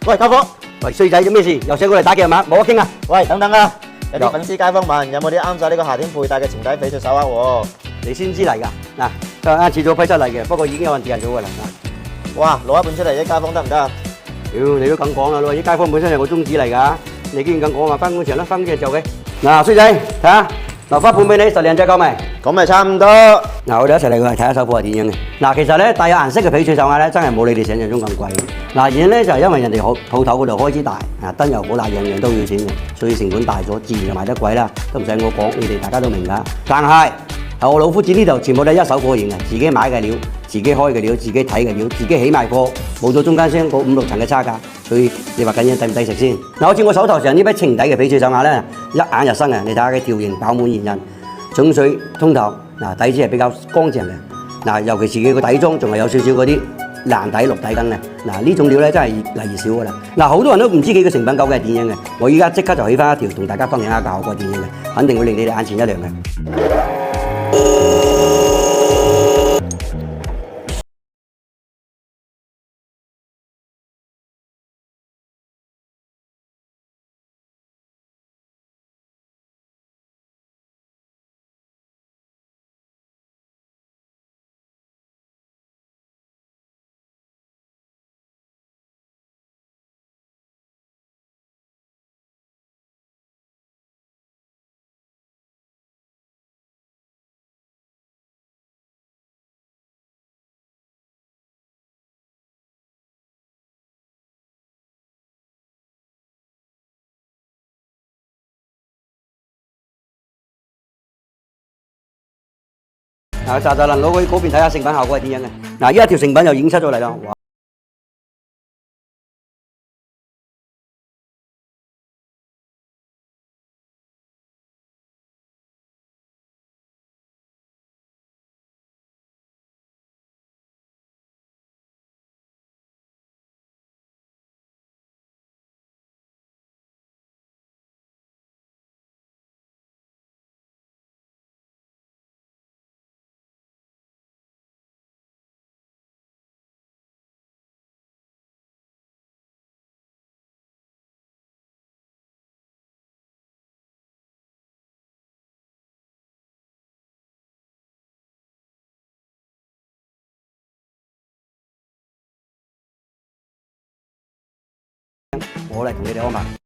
喂，家伙，喂，衰仔做咩事？又上過嚟打機係嘛？冇得傾啊！喂，等等啊！有啲粉絲街坊問有冇啲啱晒呢個夏天配戴嘅情底翡翠手鐲喎？你先知嚟㗎嗱，啱遲早批出嚟嘅，不過已經有人訂咗㗎啦。哇，攞一本出嚟，啲街坊得唔得啊？屌，你都咁講啦，啲街坊本身係我宗旨嚟㗎，你既然咁講話，翻工場啦，翻工嘅做嘅。嗱，衰仔，睇下留翻半俾你，實靚仔夠未？咁咪差唔多。嗱，我哋一齊嚟睇下首貨係點樣嘅。嗱，其實咧帶有顏色嘅翡翠手鐲咧，真係冇你哋想象中咁貴。嗱，而咧就係因為人哋鋪頭嗰度開支大，燈油火蠟樣樣都要錢嘅，所以成本大咗，自然就賣得貴啦。都唔使我講，你哋大家都明㗎。但係喺我老夫子呢度全部都係一手貨型嘅，自己買嘅料，自己開嘅料，自己睇嘅料，自己起賣貨，冇咗中間商嗰5、6層嘅差價。所以你話緊嘢抵唔抵食先？嗱，好似我手頭上呢批情底嘅翡翠手鐲咧，一眼就生嘅，你睇下佢條形飽滿圓潤，重水通透。嗱，底子係比較乾淨嘅。嗱，尤其是佢個底妝仲係有少少嗰啲藍底綠底根嘅。嗱，呢種料咧真係越嚟越少㗎啦。嗱，好多人都唔知佢嘅成品究竟係點樣嘅。我依家即刻就起翻一條同大家分享下效果係點樣嘅，肯定會令你哋眼前一亮嘅。嗱，就能攞去嗰邊睇下成品效果係點樣嘅。嗱，依一條成品又已經出咗嚟啦。哇！我嚟同你哋安排。